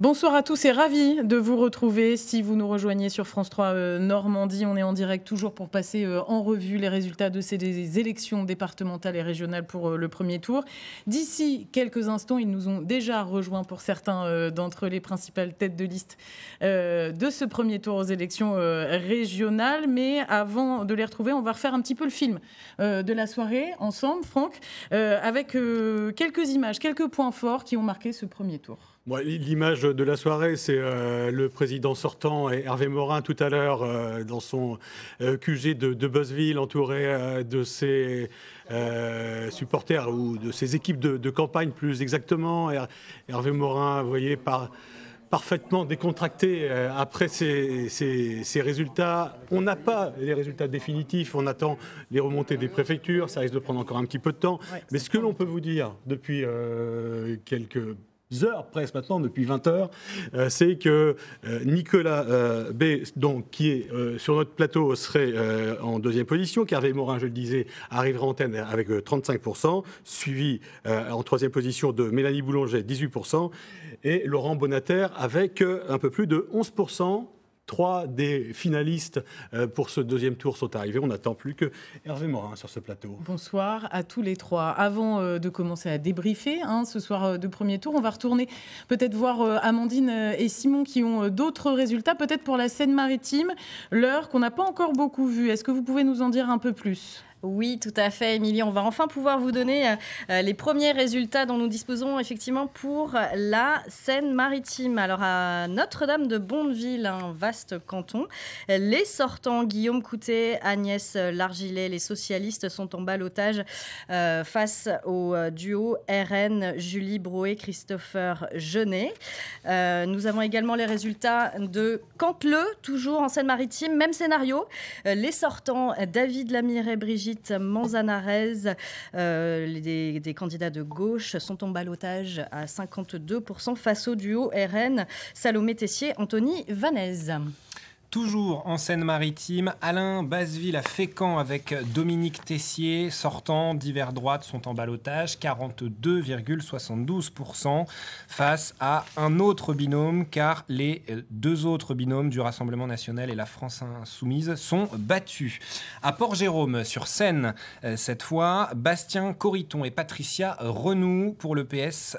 Bonsoir à tous et ravi de vous retrouver. Si vous nous rejoignez sur France 3 Normandie, on est en direct toujours pour passer en revue les résultats de ces élections départementales et régionales pour le premier tour. D'ici quelques instants, ils nous ont déjà rejoints pour certains d'entre les principales têtes de liste de ce premier tour aux élections régionales. Mais avant de les retrouver, on va refaire un petit peu le film de la soirée ensemble, Franck, avec quelques images, quelques points forts qui ont marqué ce premier tour. Bon, l'image de la soirée, c'est le président sortant, Hervé Morin, tout à l'heure, dans son QG de Buzzville, entouré de ses supporters ou de ses équipes de campagne, plus exactement. Hervé Morin, vous voyez, parfaitement décontracté après ces résultats. On n'a pas les résultats définitifs, on attend les remontées des préfectures, ça risque de prendre encore un petit peu de temps. Ouais, mais ce que l'on peut vous dire depuis quelques heures, presque maintenant, depuis 20 heures, c'est que Nicolas B, donc, qui est sur notre plateau, serait en deuxième position, qu'Hervé Morin, je le disais, arrivera en tête avec 35%, suivi en troisième position de Mélanie Boulanger, 18%, et Laurent Bonnater avec un peu plus de 11%. 3 des finalistes pour ce deuxième tour sont arrivés. On n'attend plus que Hervé Morin sur ce plateau. Bonsoir à tous les trois. Avant de commencer à débriefer ce soir de premier tour, on va retourner peut-être voir Amandine et Simon qui ont d'autres résultats, peut-être pour la Seine-Maritime, l'heure qu'on n'a pas encore beaucoup vue. Est-ce que vous pouvez nous en dire un peu plus ? Oui, tout à fait, Émilie. On va enfin pouvoir vous donner les premiers résultats dont nous disposons effectivement pour la Seine-Maritime. Alors, à Notre-Dame-de-Bondeville, un vaste canton, les sortants Guillaume Coutet, Agnès Largilet, les socialistes sont en ballottage face au duo RN Julie Broé, Christopher Jeunet. Nous avons également les résultats de Canteleu, toujours en Seine-Maritime, même scénario. Les sortants David Lamire et Brigitte Manzanarez, des candidats de gauche, sont en ballottage à 52% face au duo RN Salomé Tessier, Anthony Vanez. Toujours en Seine-Maritime, Alain Basseville à Fécamp avec Dominique Tessier, sortant, divers droites sont en ballottage, 42,72% face à un autre binôme, car les deux autres binômes du Rassemblement national et la France insoumise sont battus. À Port-Jérôme, sur Seine, cette fois, Bastien Corriton et Patricia Renoux pour le PS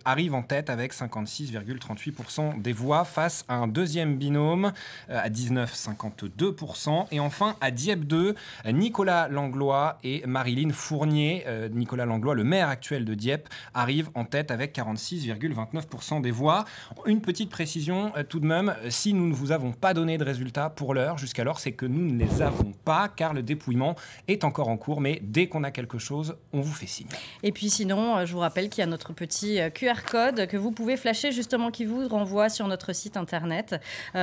arrivent en tête avec 56,38% des voix face à un deuxième binôme à 19,52%. Et enfin, à Dieppe 2, Nicolas Langlois et Marilyn Fournier, Nicolas Langlois, le maire actuel de Dieppe, arrive en tête avec 46,29% des voix. Une petite précision tout de même, si nous ne vous avons pas donné de résultats pour l'heure, jusqu'alors, c'est que nous ne les avons pas, car le dépouillement est encore en cours, mais dès qu'on a quelque chose, on vous fait signe. Et puis sinon, je vous rappelle qu'il y a notre petit QR code que vous pouvez flasher, justement, qui vous renvoie sur notre site internet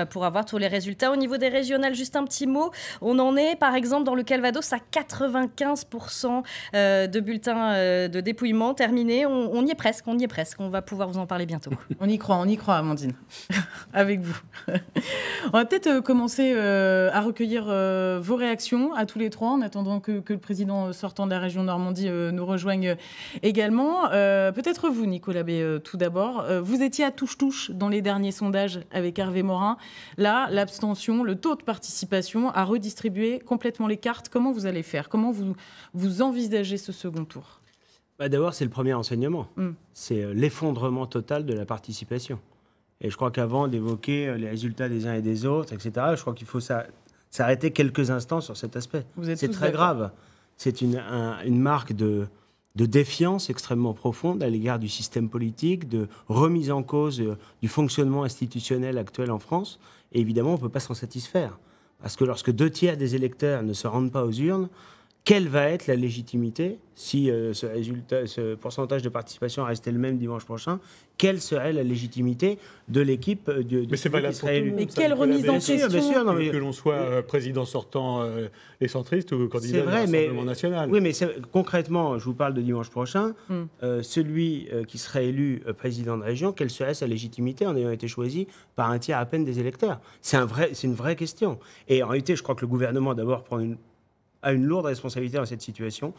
pour avoir tous les résultats. Au niveau des régionales, juste un petit mot. On en est, par exemple, dans le Calvados, à 95% de bulletins de dépouillement terminés. On y est presque, on y est presque. On va pouvoir vous en parler bientôt. On y croit, Amandine, avec vous. On va peut-être commencer à recueillir vos réactions à tous les trois, en attendant que le président sortant de la région Normandie nous rejoigne également. Peut-être vous, Nicolas B, tout d'abord. Vous étiez à touche-touche dans les derniers sondages avec Hervé Morin. Là, l'abstention, le taux de participation a redistribué complètement les cartes. Comment vous allez faire ? Comment vous envisagez ce second tour ? D'abord, c'est le premier enseignement. C'est l'effondrement total de la participation. Et je crois qu'avant d'évoquer les résultats des uns et des autres, etc., je crois qu'il faut s'arrêter quelques instants sur cet aspect. C'est très grave. C'est une marque de défiance extrêmement profonde à l'égard du système politique, de remise en cause du fonctionnement institutionnel actuel en France. Et évidemment, on ne peut pas s'en satisfaire. Parce que lorsque 2/3 des électeurs ne se rendent pas aux urnes, quelle va être la légitimité si ce pourcentage de participation restait le même dimanche prochain? Quelle serait la légitimité de l'équipe mais c'est valable qui serait élue? Mais quelle remise en question que l'on soit président sortant les centristes ou candidat du Rassemblement national. Oui, mais concrètement, je vous parle de dimanche prochain. Celui qui serait élu président de région, quelle serait sa légitimité en ayant été choisi par un tiers à peine des électeurs? C'est une vraie question. Et en réalité, je crois que le gouvernement, d'abord, prend a une lourde responsabilité dans cette situation.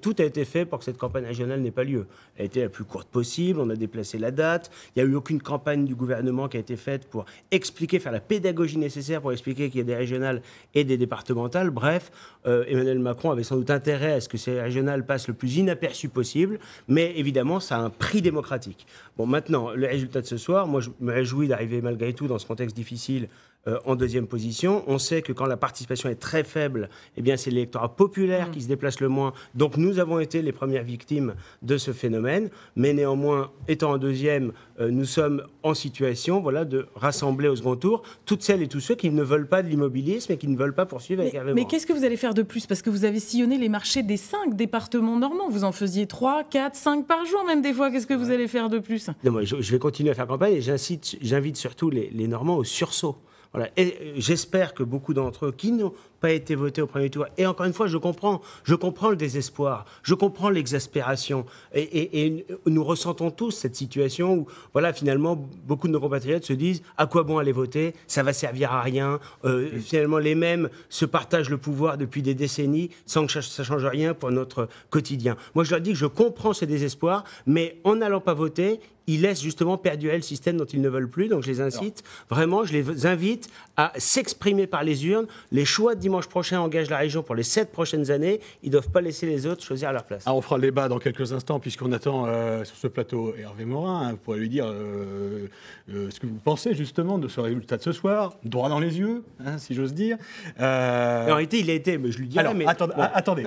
Tout a été fait pour que cette campagne régionale n'ait pas lieu. Elle a été la plus courte possible, on a déplacé la date, il n'y a eu aucune campagne du gouvernement qui a été faite pour expliquer, faire la pédagogie nécessaire pour expliquer qu'il y a des régionales et des départementales. Bref, Emmanuel Macron avait sans doute intérêt à ce que ces régionales passent le plus inaperçu possible, mais évidemment, ça a un prix démocratique. Bon, maintenant, le résultat de ce soir, moi je me réjouis d'arriver malgré tout dans ce contexte difficile en deuxième position. On sait que quand la participation est très faible, eh bien c'est l'électorat populaire qui se déplace le moins. Donc nous avons été les premières victimes de ce phénomène. Mais néanmoins, étant en deuxième, nous sommes en situation de rassembler au second tour toutes celles et tous ceux qui ne veulent pas de l'immobilisme et qui ne veulent pas poursuivre avec Hervé Morin. Mais qu'est-ce que vous allez faire de plus? Parce que vous avez sillonné les marchés des 5 départements normands. Vous en faisiez 3, 4, 5 par jour même des fois. Qu'est-ce que vous allez faire de plus? Non, moi, je vais continuer à faire campagne et j'invite surtout les Normands au sursaut. Voilà. Et j'espère que beaucoup d'entre eux qui n'ont pas été votés au premier tour, et encore une fois, je comprends le désespoir, je comprends l'exaspération, et nous ressentons tous cette situation où, finalement, beaucoup de nos compatriotes se disent à quoi bon aller voter, ça va servir à rien, finalement les mêmes se partagent le pouvoir depuis des décennies sans que ça change rien pour notre quotidien. Moi, je leur dis que je comprends ce désespoir, mais en n'allant pas voter, ils laissent justement perdurer le système dont ils ne veulent plus. Donc je les incite, vraiment, je les invite à s'exprimer par les urnes. Les choix de dimanche prochain engagent la région pour les 7 prochaines années. Ils ne doivent pas laisser les autres choisir à leur place. On fera le débat dans quelques instants, puisqu'on attend sur ce plateau Hervé Morin. Vous pourrez lui dire ce que vous pensez justement de ce résultat de ce soir, droit dans les yeux, si j'ose dire. En réalité, il a été, mais je lui dirais... Attendez,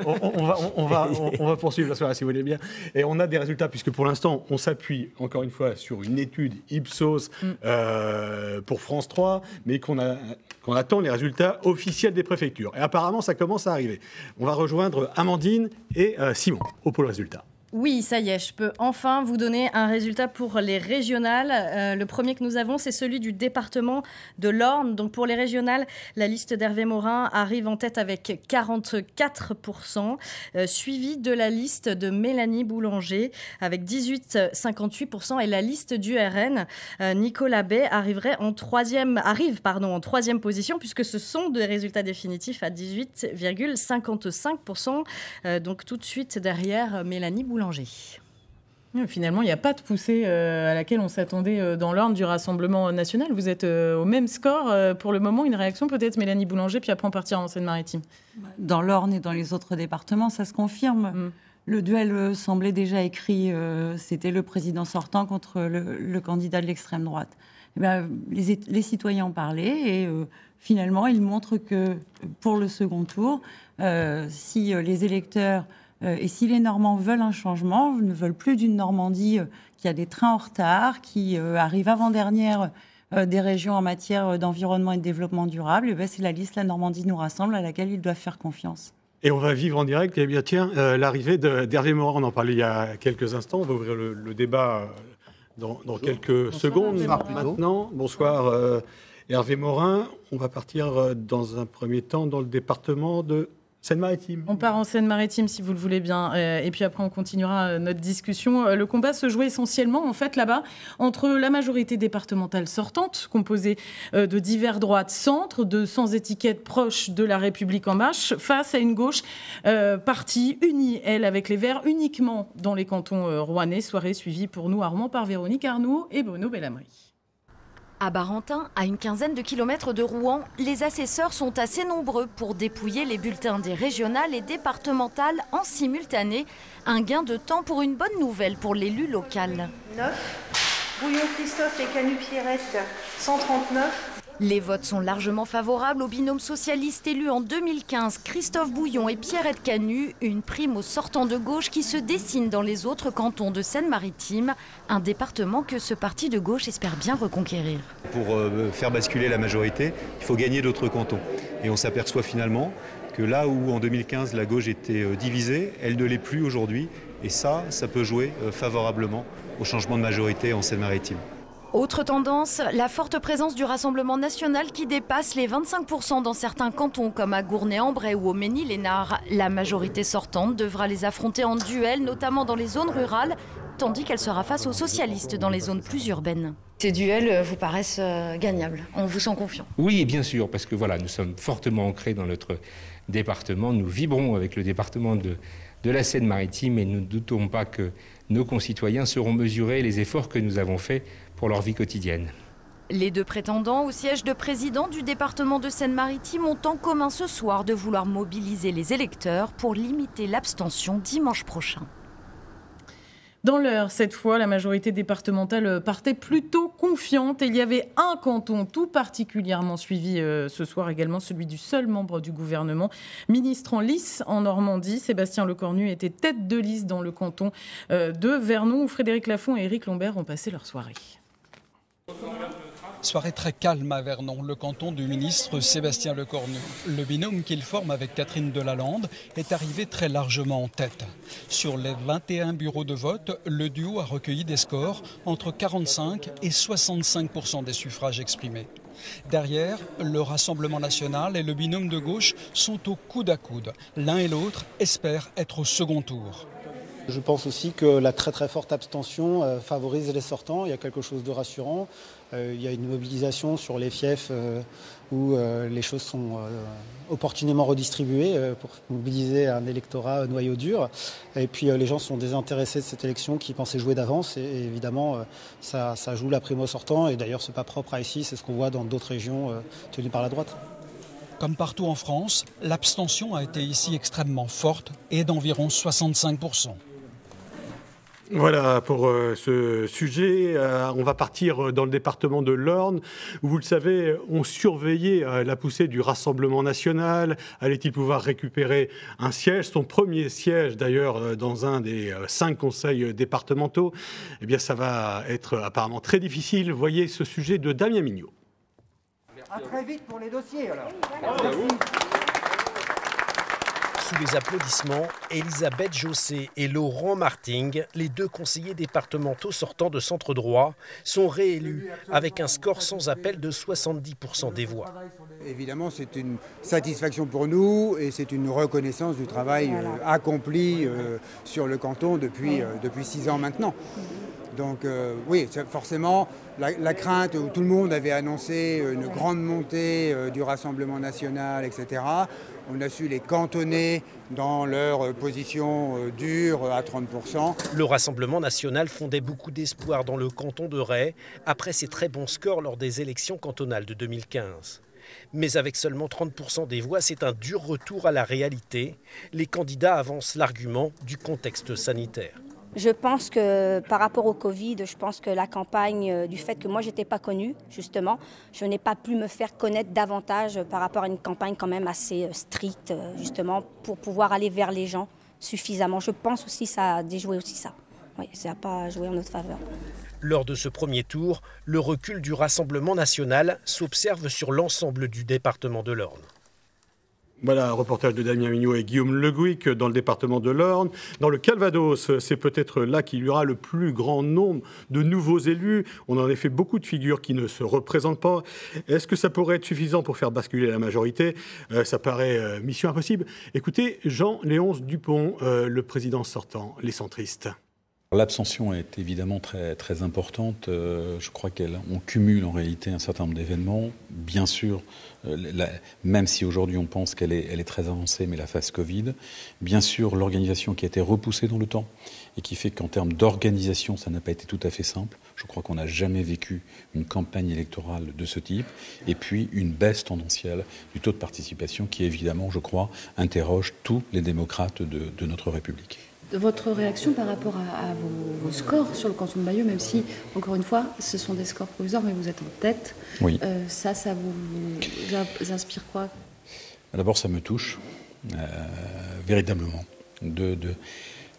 on va poursuivre la soirée, si vous voulez bien. Et on a des résultats, puisque pour l'instant, on s'appuie encore une fois sur une étude Ipsos pour France 3, mais qu'on attend les résultats officiels des préfectures. Et apparemment, ça commence à arriver. On va rejoindre Amandine et Simon au pôle résultat. Oui, ça y est, je peux enfin vous donner un résultat pour les régionales. Le premier que nous avons, c'est celui du département de l'Orne. Donc pour les régionales, la liste d'Hervé Morin arrive en tête avec 44%, suivie de la liste de Mélanie Boulanger avec 18,58%, et la liste du RN, Nicolas Bay, arrive en troisième position, puisque ce sont des résultats définitifs à 18,55%, donc tout de suite derrière Mélanie Boulanger. Finalement, il n'y a pas de poussée à laquelle on s'attendait dans l'Orne du Rassemblement national. Vous êtes au même score pour le moment. Une réaction peut-être, Mélanie Boulanger, puis après on partira en Seine-Maritime. Dans l'Orne et dans les autres départements, ça se confirme. Le duel semblait déjà écrit. C'était le président sortant contre le candidat de l'extrême droite. Et bien, les citoyens ont parlé et finalement, ils montrent que pour le second tour, si les électeurs... et si les Normands veulent un changement, ne veulent plus d'une Normandie qui a des trains en retard, qui arrive avant-dernière des régions en matière d'environnement et de développement durable, et bien c'est la liste La Normandie nous rassemble à laquelle ils doivent faire confiance. Et on va vivre en direct, eh bien tiens, l'arrivée d'Hervé Morin, on en parlait il y a quelques instants, on va ouvrir le débat dans quelques secondes maintenant. Bonsoir Hervé Morin, on va partir dans un premier temps dans le département de Seine-Maritime. On part en Seine-Maritime, si vous le voulez bien. Et puis après, on continuera notre discussion. Le combat se jouait essentiellement, en fait, là-bas, entre la majorité départementale sortante, composée de divers droites centres, de sans étiquette proches de La République En Marche, face à une gauche partie unie, elle, avec les Verts, uniquement dans les cantons rouennais. Soirée suivie pour nous à Rouen par Véronique Arnoux et Bruno Bellamri. À Barentin, à une quinzaine de kilomètres de Rouen, les assesseurs sont assez nombreux pour dépouiller les bulletins des régionales et départementales en simultané. Un gain de temps pour une bonne nouvelle pour l'élu local. 9, Bouillon Christophe et Canu Pierrette, 139. Les votes sont largement favorables au binôme socialiste élu en 2015, Christophe Bouillon et Pierrette Canu, une prime aux sortants de gauche qui se dessine dans les autres cantons de Seine-Maritime, un département que ce parti de gauche espère bien reconquérir. Pour faire basculer la majorité, il faut gagner d'autres cantons. Et on s'aperçoit finalement que là où en 2015 la gauche était divisée, elle ne l'est plus aujourd'hui. Et ça peut jouer favorablement au changement de majorité en Seine-Maritime. Autre tendance, la forte présence du Rassemblement national qui dépasse les 25% dans certains cantons comme à Gournay-en-Bray ou au Mesnil-Esnards. La majorité sortante devra les affronter en duel, notamment dans les zones rurales tandis qu'elle sera face aux socialistes dans les zones plus urbaines. Ces duels vous paraissent gagnables, on vous sent confiant? Oui, bien sûr, parce que voilà, nous sommes fortement ancrés dans notre département, nous vibrons avec le département de la Seine-Maritime et nous ne doutons pas que nos concitoyens sauront mesurer les efforts que nous avons faits pour leur vie quotidienne. Les deux prétendants au siège de président du département de Seine-Maritime ont en commun ce soir de vouloir mobiliser les électeurs pour limiter l'abstention dimanche prochain. Dans l'heure, cette fois, la majorité départementale partait plutôt confiante et il y avait un canton tout particulièrement suivi ce soir également, celui du seul membre du gouvernement, ministre en lice en Normandie. Sébastien Lecornu était tête de liste dans le canton de Vernon où Frédéric Lafont et Éric Lombert ont passé leur soirée. Soirée très calme à Vernon, le canton du ministre Sébastien Lecornu. Le binôme qu'il forme avec Catherine Delalande est arrivé très largement en tête. Sur les 21 bureaux de vote, le duo a recueilli des scores entre 45 et 65% des suffrages exprimés. Derrière, le Rassemblement national et le binôme de gauche sont au coude à coude. L'un et l'autre espèrent être au second tour. Je pense aussi que la très très forte abstention favorise les sortants. Il y a quelque chose de rassurant. Il y a une mobilisation sur les fiefs où les choses sont opportunément redistribuées pour mobiliser un électorat noyau dur. Et puis les gens sont désintéressés de cette élection qui pensaient jouer d'avance. Et évidemment, ça joue la prime aux sortants. Et d'ailleurs, ce n'est pas propre à ici. C'est ce qu'on voit dans d'autres régions tenues par la droite. Comme partout en France, l'abstention a été ici extrêmement forte et d'environ 65%. Voilà pour ce sujet. On va partir dans le département de l'Orne, où vous le savez, on surveillait la poussée du Rassemblement national. Allait-il pouvoir récupérer un siège, son premier siège d'ailleurs dans un des 5 conseils départementaux? Eh bien, ça va être apparemment très difficile. Voyez ce sujet de Damien Mignot. À très vite pour les dossiers alors. Sous les applaudissements, Elisabeth Jossé et Laurent Marting, les deux conseillers départementaux sortants de centre droit, sont réélus avec un score sans appel de 70% des voix. Évidemment, c'est une satisfaction pour nous et c'est une reconnaissance du travail accompli sur le canton depuis 6 ans maintenant. Donc oui, forcément, la crainte où tout le monde avait annoncé une grande montée du Rassemblement national, etc., on a su les cantonner dans leur position dure à 30%. Le Rassemblement national fondait beaucoup d'espoir dans le canton de Ray après ses très bons scores lors des élections cantonales de 2015. Mais avec seulement 30% des voix, c'est un dur retour à la réalité. Les candidats avancent l'argument du contexte sanitaire. Je pense que par rapport au Covid, je pense que la campagne, du fait que moi je n'étais pas connue, justement, je n'ai pas pu me faire connaître davantage par rapport à une campagne quand même assez stricte, justement, pour pouvoir aller vers les gens suffisamment. Je pense aussi que ça a déjoué aussi ça. Oui, ça n'a pas joué en notre faveur. Lors de ce premier tour, le recul du Rassemblement national s'observe sur l'ensemble du département de l'Orne. Voilà, un reportage de Damien Mignot et Guillaume Le Gouic dans le département de l'Orne. Dans le Calvados, c'est peut-être là qu'il y aura le plus grand nombre de nouveaux élus. On en a fait beaucoup de figures qui ne se représentent pas. Est-ce que ça pourrait être suffisant pour faire basculer la majorité? Ça paraît mission impossible. Écoutez, Jean-Léonce Dupont, le président sortant, les centristes. L'abstention est évidemment très, très importante. Je crois qu'on cumule en réalité un certain nombre d'événements. Bien sûr, même si aujourd'hui on pense qu'elle est très avancée, mais la phase Covid. Bien sûr, l'organisation qui a été repoussée dans le temps et qui fait qu'en termes d'organisation, ça n'a pas été tout à fait simple. Je crois qu'on n'a jamais vécu une campagne électorale de ce type. Et puis une baisse tendancielle du taux de participation qui, évidemment, je crois, interroge tous les démocrates de notre République. Votre réaction par rapport à vos scores sur le canton de Bayeux, même si, encore une fois, ce sont des scores provisoires, mais vous êtes en tête. Oui. Ça vous inspire quoi? D'abord, ça me touche, véritablement, de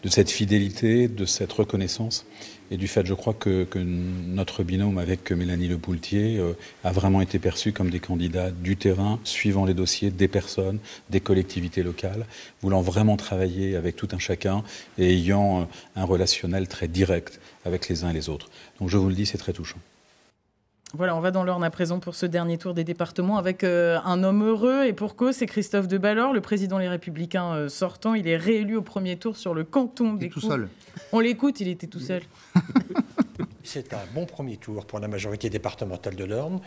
cette fidélité, de cette reconnaissance et du fait, je crois, que notre binôme avec Mélanie Lepoultier a vraiment été perçu comme des candidats du terrain, suivant les dossiers des personnes, des collectivités locales, voulant vraiment travailler avec tout un chacun et ayant un relationnel très direct avec les uns et les autres. Donc je vous le dis, c'est très touchant. Voilà, on va dans l'Orne à présent pour ce dernier tour des départements avec un homme heureux et pour cause, c'est Christophe de Ballor, le président Les Républicains sortant. Il est réélu au premier tour sur le canton des Cours. Tout seul. On l'écoute, il était tout seul. C'est un bon premier tour pour la majorité départementale de l'Orne.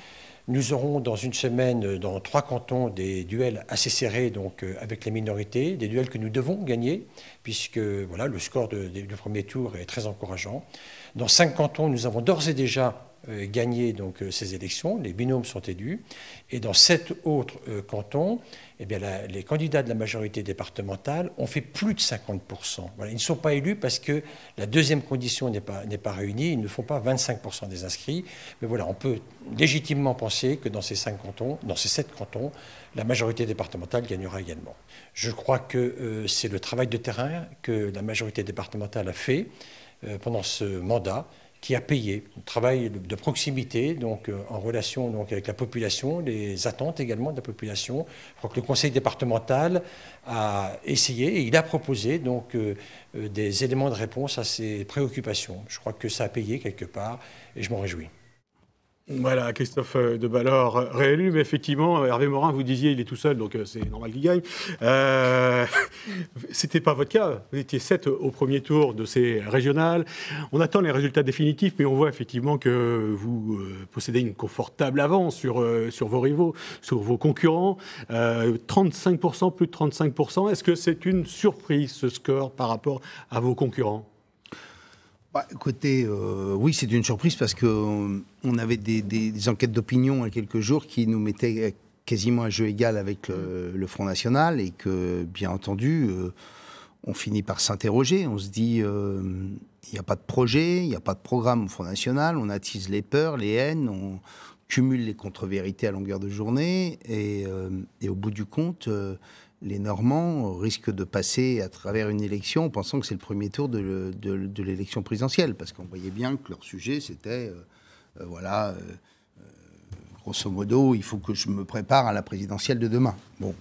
Nous aurons dans une semaine, dans 3 cantons, des duels assez serrés donc, avec les minorités, des duels que nous devons gagner, puisque voilà, le score du premier tour est très encourageant. Dans 5 cantons, nous avons d'ores et déjà gagné donc, ces élections, les binômes sont élus. Et dans 7 autres cantons, eh bien, les candidats de la majorité départementale ont fait plus de 50%. Voilà, ils ne sont pas élus parce que la deuxième condition n'est pas réunie, ils ne font pas 25% des inscrits. Mais voilà, on peut légitimement penser que dans ces 7 cantons, la majorité départementale gagnera également. Je crois que c'est le travail de terrain que la majorité départementale a fait pendant ce mandat, qui a payé, un travail de proximité, donc en relation donc, avec la population, les attentes également de la population. Je crois que le conseil départemental a essayé et il a proposé donc, des éléments de réponse à ces préoccupations. Je crois que ça a payé quelque part et je m'en réjouis. Voilà, Christophe de Ballor réélu, mais effectivement, Hervé Morin, vous disiez, il est tout seul, donc c'est normal qu'il gagne. C'était pas votre cas, vous étiez 7 au premier tour de ces régionales. On attend les résultats définitifs, mais on voit effectivement que vous possédez une confortable avance sur vos rivaux, sur vos concurrents. 35%, plus de 35%. Est-ce que c'est une surprise, ce score, par rapport à vos concurrents ? Écoutez, oui, c'est une surprise parce qu'on avait des enquêtes d'opinion il y a quelques jours qui nous mettaient quasiment à jeu égal avec le Front National et que, bien entendu, on finit par s'interroger. On se dit, il n'y a pas de projet, il n'y a pas de programme au Front National, on attise les peurs, les haines, on cumule les contre-vérités à longueur de journée et au bout du compte... les Normands risquent de passer à travers une élection en pensant que c'est le premier tour de l'élection présidentielle, parce qu'on voyait bien que leur sujet, c'était, grosso modo, il faut que je me prépare à la présidentielle de demain. Bon,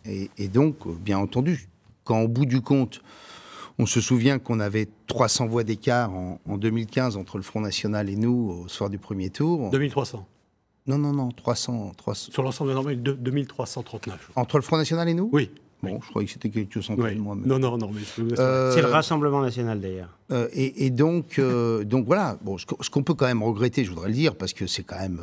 et donc, bien entendu, quand au bout du compte, on se souvient qu'on avait 300 voix d'écart en 2015 entre le Front National et nous au soir du premier tour. 2300. Non, 300. Sur l'ensemble de Normandie, 2339. Entre le Front National et nous ? Oui. Bon, je croyais que c'était quelques centaines, moi. Non, mais... c'est le Rassemblement National, d'ailleurs. Et donc voilà, bon, ce qu'on peut quand même regretter, je voudrais le dire, parce que c'est quand même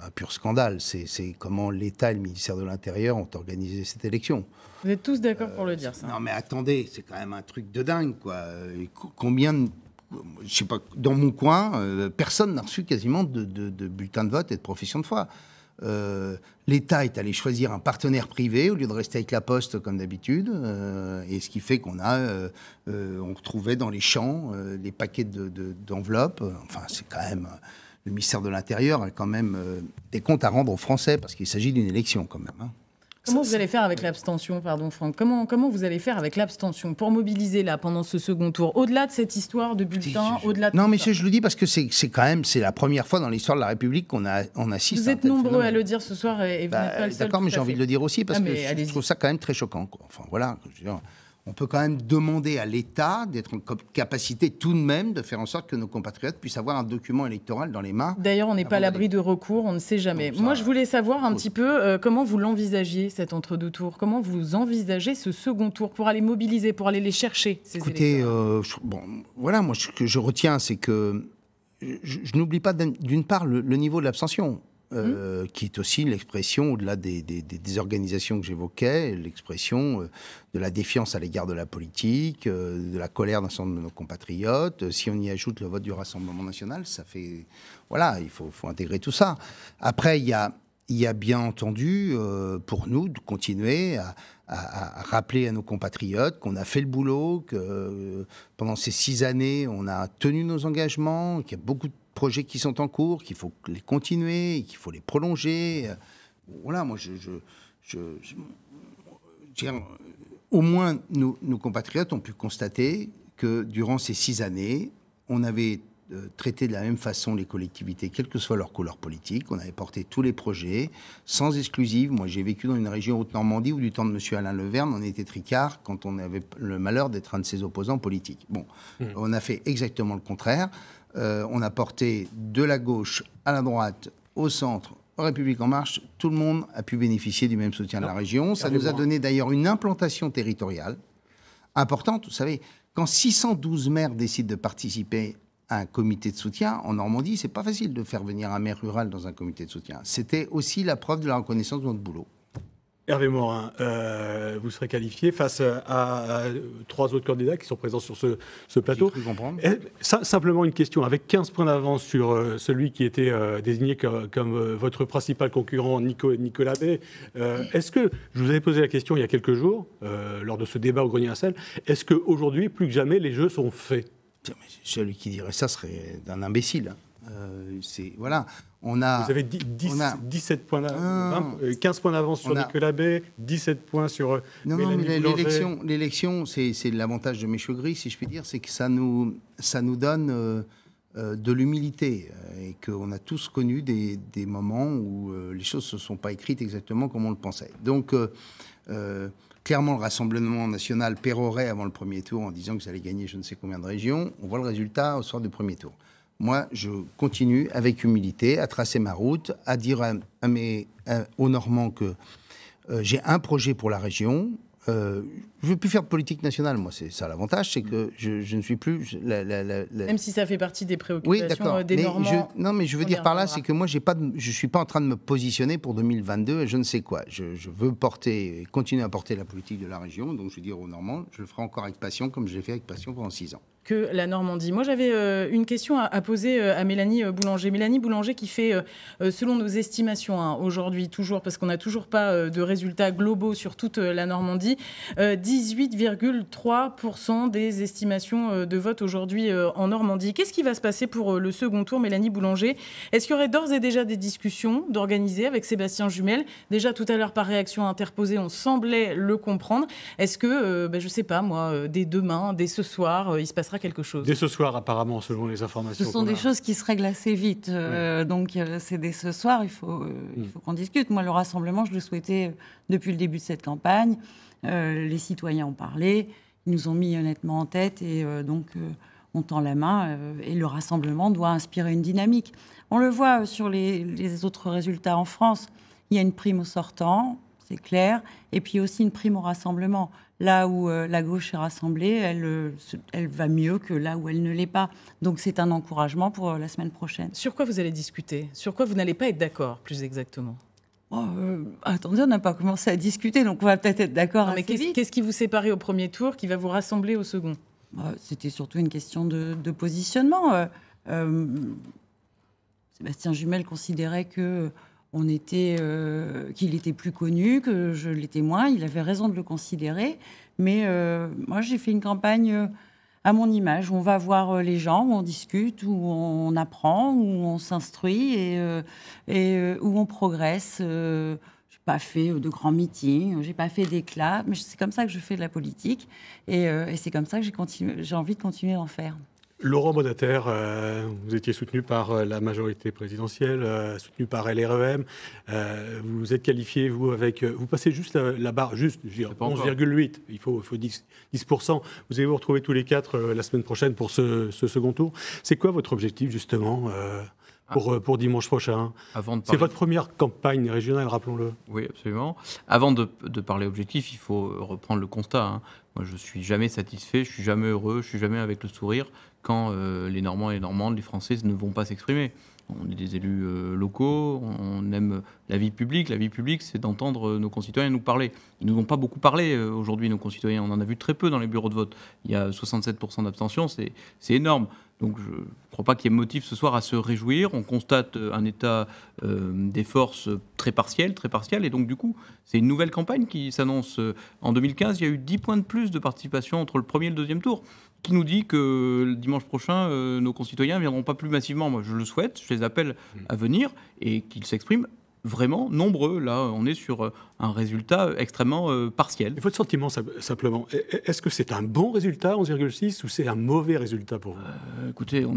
un pur scandale, c'est comment l'État et le ministère de l'Intérieur ont organisé cette élection. Vous êtes tous d'accord pour le dire, ça ? Non, mais attendez, c'est quand même un truc de dingue, quoi. Combien de... Je sais pas, dans mon coin, personne n'a reçu quasiment de bulletin de vote et de profession de foi. L'État est allé choisir un partenaire privé au lieu de rester avec la Poste comme d'habitude, et ce qui fait qu'on retrouvait dans les champs les paquets d'enveloppes. Enfin, c'est quand même... Le ministère de l'Intérieur a quand même des comptes à rendre aux Français, parce qu'il s'agit d'une élection quand même, hein. Comment vous allez faire avec l'abstention, pardon Franck ? Comment vous allez faire avec l'abstention pour mobiliser là pendant ce second tour, au-delà de cette histoire de bulletin, au-delà de... Non, mais je le dis parce que c'est quand même la première fois dans l'histoire de la République qu'on assiste. Vous êtes nombreux à le dire ce soir et vous n'êtes pas le seul. D'accord, mais j'ai envie de le dire aussi parce que je trouve ça quand même très choquant, quoi. Enfin voilà. Je veux dire, on peut quand même demander à l'État d'être en capacité tout de même de faire en sorte que nos compatriotes puissent avoir un document électoral dans les mains. D'ailleurs, on n'est pas à l'abri de recours, on ne sait jamais. Moi, je voulais savoir un petit peu comment vous l'envisagiez, cet entre-deux tours. Comment vous envisagez ce second tour pour aller mobiliser, pour aller les chercher, ces électeurs ? Voilà, moi, ce que je retiens, c'est que je n'oublie pas d'une part le niveau de l'abstention. Qui est aussi l'expression, au-delà des organisations que j'évoquais, l'expression de la défiance à l'égard de la politique, de la colère d'un certain nombre de nos compatriotes. Si on y ajoute le vote du Rassemblement National, ça fait... Voilà, il faut intégrer tout ça. Après, il y a bien entendu, pour nous, de continuer à rappeler à nos compatriotes qu'on a fait le boulot, que pendant ces 6 années, on a tenu nos engagements, qu'il y a beaucoup de projets qui sont en cours, qu'il faut les continuer, qu'il faut les prolonger. Voilà, moi, au moins, nos compatriotes ont pu constater que durant ces 6 années, on avait traité de la même façon les collectivités, quelle que soit leur couleur politique. On avait porté tous les projets, sans exclusive. Moi, j'ai vécu dans une région Haute-Normandie où, du temps de M. Alain Leverne, on était tricard quand on avait le malheur d'être un de ses opposants politiques. Bon, on a fait exactement le contraire. on a porté de la gauche à la droite, au centre, République En Marche, tout le monde a pu bénéficier du même soutien de la région. Ça nous a donné d'ailleurs une implantation territoriale importante. Vous savez, quand 612 maires décident de participer à un comité de soutien, en Normandie, c'est pas facile de faire venir un maire rural dans un comité de soutien. C'était aussi la preuve de la reconnaissance de notre boulot. Hervé Morin, vous serez qualifié face à 3 autres candidats qui sont présents sur ce plateau. J'ai cru comprendre. Simplement une question, avec 15 points d'avance sur celui qui était désigné comme votre principal concurrent, Nicolas Bay, est-ce que, je vous avais posé la question il y a quelques jours, lors de ce débat au Grenier-à-Sel, est-ce qu'aujourd'hui, plus que jamais, les jeux sont faits ? Celui qui dirait ça serait un imbécile. Voilà. Vous avez 17 points 15 points d'avance sur Nicolas Bay, 17 points sur Mélanie Boulanger. L'élection, c'est l'avantage de Mécheux-Gris, si je puis dire, c'est que ça nous donne de l'humilité et qu'on a tous connu des moments où les choses ne se sont pas écrites exactement comme on le pensait. Donc, clairement, le Rassemblement national pérorait avant le premier tour en disant que ça allait gagner je ne sais combien de régions. On voit le résultat au soir du premier tour. Moi, je continue avec humilité à tracer ma route, à dire aux Normands que j'ai un projet pour la région. Je ne veux plus faire de politique nationale, moi. C'est ça l'avantage, c'est que je ne suis plus... Même si ça fait partie des préoccupations des Normands. Non, mais je veux dire par là, c'est que moi, je ne suis pas en train de me positionner pour 2022 et je ne sais quoi. Je veux continuer à porter la politique de la région. Donc, je veux dire aux Normands, je le ferai encore avec passion, comme je l'ai fait avec passion pendant 6 ans. Que la Normandie. Moi, j'avais une question à poser à Mélanie Boulanger. Mélanie Boulanger qui fait, selon nos estimations, aujourd'hui toujours, parce qu'on n'a toujours pas de résultats globaux sur toute la Normandie, 18,3% des estimations de vote aujourd'hui en Normandie. Qu'est-ce qui va se passer pour le second tour, Mélanie Boulanger ? Est-ce qu'il y aurait d'ores et déjà des discussions d'organiser avec Sébastien Jumel ? Déjà, tout à l'heure, par réaction interposée, on semblait le comprendre. Est-ce que, je ne sais pas, moi, dès demain, dès ce soir, il se passera quelque chose. Dès ce soir, apparemment, selon les informations. Ce sont des choses qui se règlent assez vite. Donc, c'est dès ce soir, il faut qu'on discute. Moi, le rassemblement, je le souhaitais depuis le début de cette campagne. Les citoyens ont parlé. Ils nous ont mis honnêtement en tête. Et donc, on tend la main. Et le rassemblement doit inspirer une dynamique. On le voit sur les autres résultats en France. Il y a une prime au sortant, c'est clair. Et puis aussi une prime au rassemblement. Là où la gauche est rassemblée, elle va mieux que là où elle ne l'est pas. Donc c'est un encouragement pour la semaine prochaine. Sur quoi vous allez discuter ? Sur quoi vous n'allez pas être d'accord, plus exactement ? Attendez, on n'a pas commencé à discuter, donc on va peut-être être d'accord assez vite. Qu'est-ce qui vous séparait au premier tour, qui va vous rassembler au second ? C'était surtout une question de positionnement. Sébastien Jumel considérait que... qu'il était plus connu, que je l'étais moins. Il avait raison de le considérer. Mais moi, j'ai fait une campagne à mon image, où on va voir les gens, où on discute, où on apprend, où on s'instruit et où on progresse. Je n'ai pas fait de grands meetings, je n'ai pas fait d'éclats, mais c'est comme ça que je fais de la politique. Et c'est comme ça que j'ai envie de continuer à en faire. Laurent Bonneter, vous étiez soutenu par la majorité présidentielle, soutenu par LREM. Vous êtes qualifié, vous passez juste la barre, juste 11,8. Il faut 10%. Vous allez vous retrouver tous les 4 la semaine prochaine pour ce second tour. C'est quoi votre objectif, justement, pour dimanche prochain ? C'est votre première campagne régionale, rappelons-le. Oui, absolument. Avant de parler objectif, il faut reprendre le constat. Moi, je ne suis jamais satisfait, je ne suis jamais heureux, je ne suis jamais avec le sourire quand les Normands et les Normandes, les Français ne vont pas s'exprimer. On est des élus locaux, on aime la vie publique. La vie publique, c'est d'entendre nos concitoyens nous parler. Ils ne nous ont pas beaucoup parlé aujourd'hui, nos concitoyens. On en a vu très peu dans les bureaux de vote. Il y a 67% d'abstention, c'est énorme. Donc je ne crois pas qu'il y ait motif ce soir à se réjouir. On constate un état des forces très partiel. Et donc du coup, c'est une nouvelle campagne qui s'annonce. En 2015, il y a eu 10 points de plus de participation entre le premier et le deuxième tour, qui nous dit que le dimanche prochain, nos concitoyens ne viendront pas plus massivement. Moi, je le souhaite, je les appelle à venir et qu'ils s'expriment vraiment nombreux. Là, on est sur un résultat extrêmement partiel. Et votre sentiment, simplement, est-ce que c'est un bon résultat, 11,6, ou c'est un mauvais résultat pour vous? Écoutez, on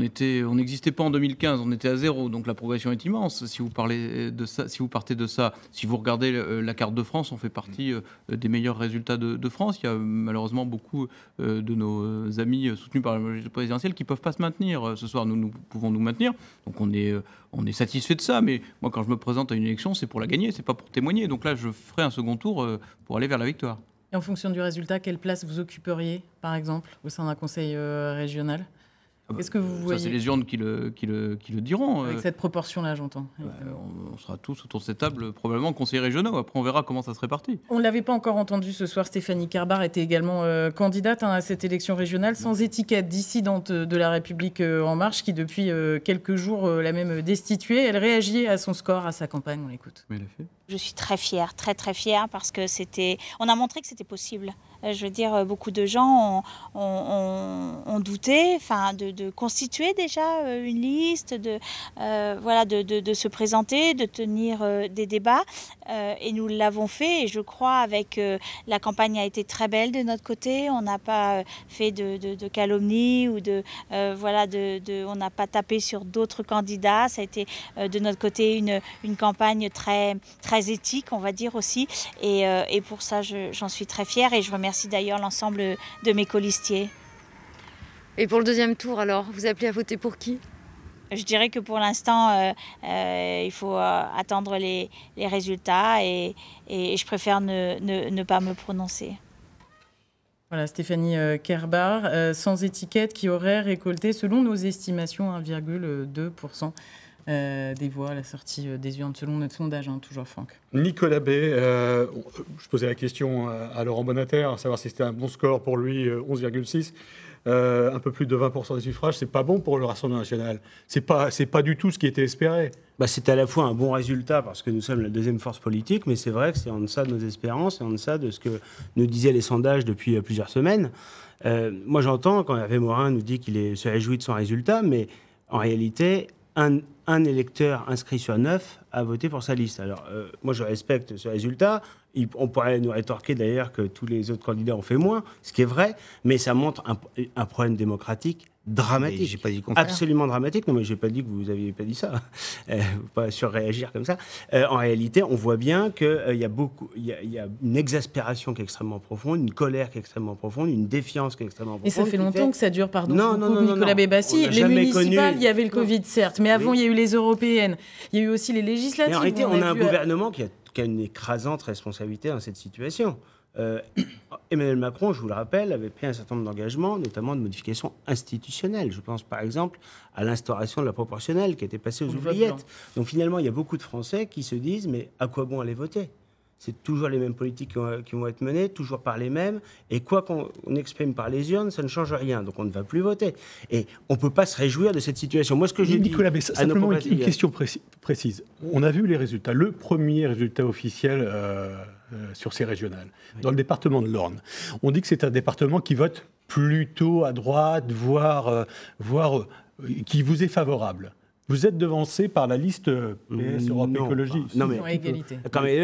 n'existait pas en 2015, on était à 0, donc la progression est immense. Si vous partez de ça, si vous regardez la carte de France, on fait partie des meilleurs résultats de France. Il y a malheureusement beaucoup de nos amis soutenus par la majorité présidentielle qui ne peuvent pas se maintenir. Ce soir, nous pouvons nous maintenir, donc on est satisfait de ça. Mais moi, quand je me présente à une élection, c'est pour la gagner, c'est pas pour témoigner. Donc là, je ferai un second tour pour aller vers la victoire. Et en fonction du résultat, quelle place vous occuperiez, par exemple, au sein d'un conseil régional? Qu'est-ce que vous voyez? Ça, c'est les urnes qui le diront. Avec cette proportion-là, j'entends. On sera tous autour de cette table, probablement conseillers régionaux. Après, on verra comment ça se répartit. On ne l'avait pas encore entendu ce soir. Stéphanie Kerbar était également candidate à cette élection régionale, sans étiquette, dissidente de La République En Marche, qui depuis quelques jours l'a même destituée. Elle réagit à son score, à sa campagne. On l'écoute. Mais elle l'a fait. Je suis très fière, très très fière, parce que on a montré que c'était possible. Je veux dire, beaucoup de gens ont douté, de constituer déjà une liste, de se présenter, de tenir des débats, et nous l'avons fait. Et je crois la campagne a été très belle de notre côté. On n'a pas fait de calomnie ou on n'a pas tapé sur d'autres candidats. Ça a été de notre côté une campagne très très éthique, on va dire aussi, et pour ça j'en suis très fière, et je remercie d'ailleurs l'ensemble de mes colistiers. Et pour le deuxième tour, alors, vous appelez à voter pour qui? Je dirais que pour l'instant il faut attendre les résultats, et je préfère ne pas me prononcer. Voilà, Stéphanie Kerbar, sans étiquette, qui aurait récolté, selon nos estimations, 1,2% des voix à la sortie des urnes, selon notre sondage, toujours, Franck. Nicolas Bay, je posais la question à Laurent Bonnater, à savoir si c'était un bon score pour lui, 11,6. Un peu plus de 20% des suffrages, c'est pas bon pour le Rassemblement national. C'est pas du tout ce qui était espéré. C'est à la fois un bon résultat parce que nous sommes la deuxième force politique, mais c'est vrai que c'est en deçà de nos espérances et en deçà de ce que nous disaient les sondages depuis plusieurs semaines. Moi, j'entends quand Hervé Morin nous dit qu'il se réjouit de son résultat, mais en réalité, un électeur inscrit sur 9 a voté pour sa liste. Alors, moi, je respecte ce résultat. On pourrait nous rétorquer d'ailleurs que tous les autres candidats ont fait moins, ce qui est vrai, mais ça montre un problème démocratique dramatique. J'ai pas dit le contraire. Absolument dramatique. Non, mais j'ai pas dit que vous n'aviez pas dit ça. Pas surréagir comme ça. En réalité, on voit bien qu'il y a une exaspération qui est extrêmement profonde, une colère qui est extrêmement profonde, une défiance qui est extrêmement profonde. Et ça fait longtemps que ça dure, pardon. Non, Nicolas Bébassi. Les municipales, il y avait le Covid, certes, mais avant, il y a eu les européennes. Il y a eu aussi les législatives. Mais en réalité, on a un gouvernement qui a une écrasante responsabilité dans cette situation. Emmanuel Macron, je vous le rappelle, avait pris un certain nombre d'engagements, notamment de modifications institutionnelles. Je pense par exemple à l'instauration de la proportionnelle qui était passée aux oubliettes. Donc finalement, il y a beaucoup de Français qui se disent « mais à quoi bon aller voter ?» C'est toujours les mêmes politiques qui vont être menées, toujours par les mêmes. Et quoi qu'on exprime par les urnes, ça ne change rien. Donc on ne va plus voter. Et on ne peut pas se réjouir de cette situation. Moi, ce que j'ai dit... Nicolas, mais simplement une question précise. On a vu les résultats. Le premier résultat officiel sur ces régionales, dans le département de l'Orne. On dit que c'est un département qui vote plutôt à droite, voire qui vous est favorable. Vous êtes devancé par la liste PS Europe Écologie. Non, mais égalité.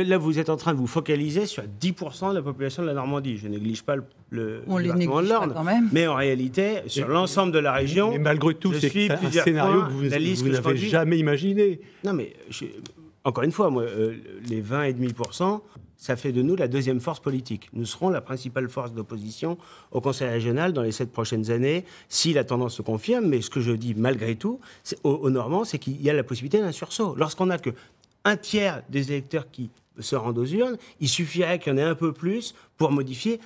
Là, vous êtes en train de vous focaliser sur 10% de la population de la Normandie. Je néglige pas le département de l'Orne. Mais en réalité, sur l'ensemble de la région, mais malgré tout, c'est un scénario que vous n'avez jamais imaginé. Non, mais encore une fois, moi, les 20,5%, ça fait de nous la deuxième force politique. Nous serons la principale force d'opposition au Conseil régional dans les 7 prochaines années, si la tendance se confirme. Mais ce que je dis malgré tout, aux Normands, c'est qu'il y a la possibilité d'un sursaut. Lorsqu'on n'a qu'un tiers des électeurs qui se rendent aux urnes, il suffirait qu'il y en ait un peu plus pour modifier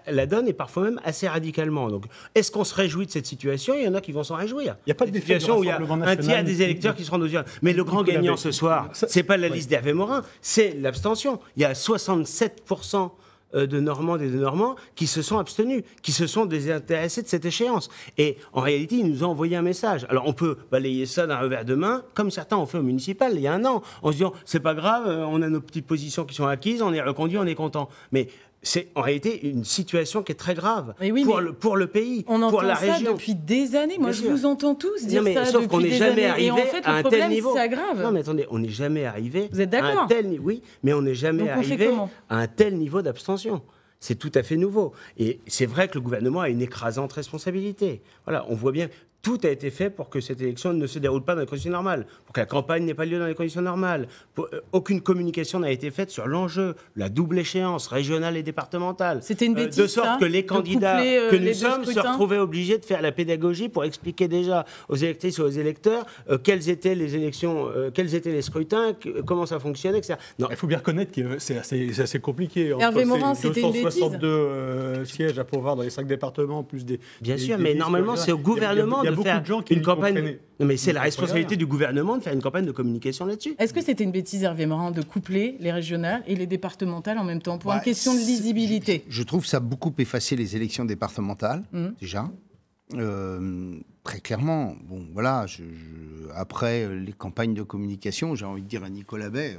la donne, et parfois même assez radicalement. Donc, est-ce qu'on se réjouit de cette situation? Il y en a qui vont s'en réjouir. Il n'y a pas de situation où il y a un tiers des électeurs qui se rendent aux urnes. Mais le grand gagnant ce soir, c'est pas la liste d'Hervé Morin, c'est l'abstention. Il y a 67% de Normandes et de Normands qui se sont abstenus, qui se sont désintéressés de cette échéance. Et en réalité, ils nous ont envoyé un message. Alors on peut balayer ça d'un revers de main, comme certains ont fait au municipal il y a un an, en se disant c'est pas grave, on a nos petites positions qui sont acquises, on est reconduit, on est content. Mais c'est en réalité une situation qui est très grave oui, pour le pays, on pour la entend ça région. Depuis des années. Moi, je vous entends tous dire ça sauf qu'on n'est jamais arrivé et en fait, à un tel niveau. Ça aggrave. Non, mais attendez, on n'est jamais arrivé vous êtes d'accord à un tel niveau. Oui, mais on n'est jamais arrivé à un tel niveau d'abstention. C'est tout à fait nouveau. Et c'est vrai que le gouvernement a une écrasante responsabilité. Voilà, on voit bien. Tout a été fait pour que cette élection ne se déroule pas dans les conditions normales, pour que la campagne n'ait pas lieu dans les conditions normales. Aucune communication n'a été faite sur l'enjeu, la double échelle régionale et départementale. C'était une bêtise, de sorte que les candidats que nous sommes se retrouvaient obligés de faire la pédagogie pour expliquer déjà aux électrices et aux électeurs quelles étaient les élections, quels étaient les scrutins, comment ça fonctionnait, etc. Non. Il faut bien reconnaître que c'est assez compliqué. Hervé Morin, c'était une bêtise. 262 sièges à pourvoir dans les 5 départements, plus des... Bien sûr, mais normalement, c'est au gouvernement de faire une campagne. Non, mais c'est la responsabilité du gouvernement de faire une campagne de communication là-dessus. Est-ce que c'était une bêtise, Hervé Morin, de coupler les régionales et les départementales en même temps pour une question de lisibilité? Je trouve que ça a beaucoup effacé les élections départementales, déjà. Très clairement. Bon, voilà. Après les campagnes de communication, j'ai envie de dire à Nicolas Bay.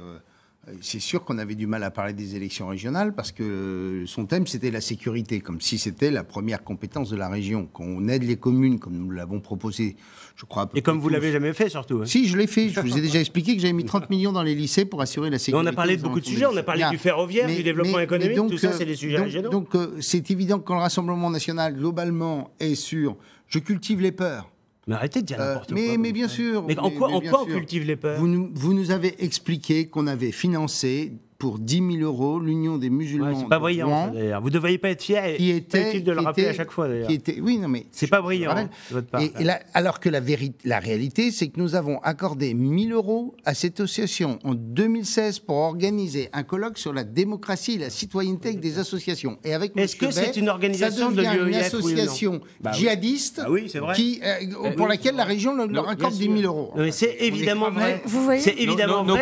C'est sûr qu'on avait du mal à parler des élections régionales parce que son thème, c'était la sécurité, comme si c'était la première compétence de la région. Qu'on aide les communes, comme nous l'avons proposé, je crois. Et comme vous ne l'avez jamais fait, surtout. Hein. Si, je l'ai fait. Je vous ai déjà expliqué que j'avais mis 30 millions dans les lycées pour assurer la sécurité. Mais on a parlé de beaucoup de sujets. On a parlé du ferroviaire, du développement économique. Donc, tout ça, c'est des sujets régionaux. Donc, c'est évident que quand le Rassemblement national, globalement, est sur « je cultive les peurs », mais arrêtez de dire n'importe quoi. Mais bien sûr. Mais en quoi on cultive les peurs? Vous nous avez expliqué qu'on avait financé pour 10 000 euros l'Union des musulmans. C'est pas brillant, d'ailleurs. Vous ne devriez pas être fier et utile de le rappeler à chaque fois, d'ailleurs. Oui, non, mais c'est pas brillant de votre part. Et là, alors que la réalité, c'est que nous avons accordé 1 000 euros à cette association en 2016 pour organiser un colloque sur la démocratie et la citoyenneté avec des associations. Et avec est-ce que c'est une organisation de l'UEF, une association djihadiste pour laquelle la région leur accorde 10 000 euros. Mais c'est évidemment vrai. Vous voyez, c'est évidemment vrai.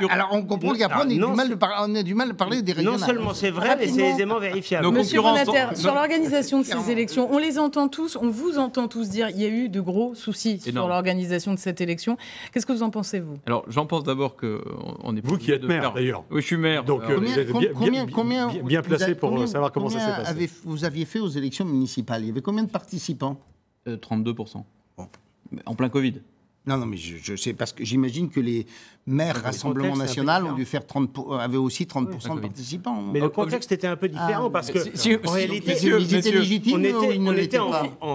Alors on comprend qu'après on a du mal à parler des régionales. Non seulement c'est vrai, mais c'est aisément vérifiable. Monsieur Bonater, sur l'organisation de ces élections, on les entend tous, on vous entend tous dire qu'il y a eu de gros soucis sur l'organisation de cette élection. Qu'est-ce que vous en pensez, vous? Alors, j'en pense d'abord qu'on est... Vous qui êtes maire, d'ailleurs. Oui, je suis maire. Donc, vous êtes bien placé pour savoir comment ça s'est passé. Vous aviez fait aux élections municipales, il y avait combien de participants? 32%. Bon. En plein Covid. Non, mais je sais, parce que j'imagine que les maires Rassemblement National ont dû faire avaient aussi 30% de participants. Mais le contexte était un peu différent, parce que, en réalité, ils étaient légitimes, on était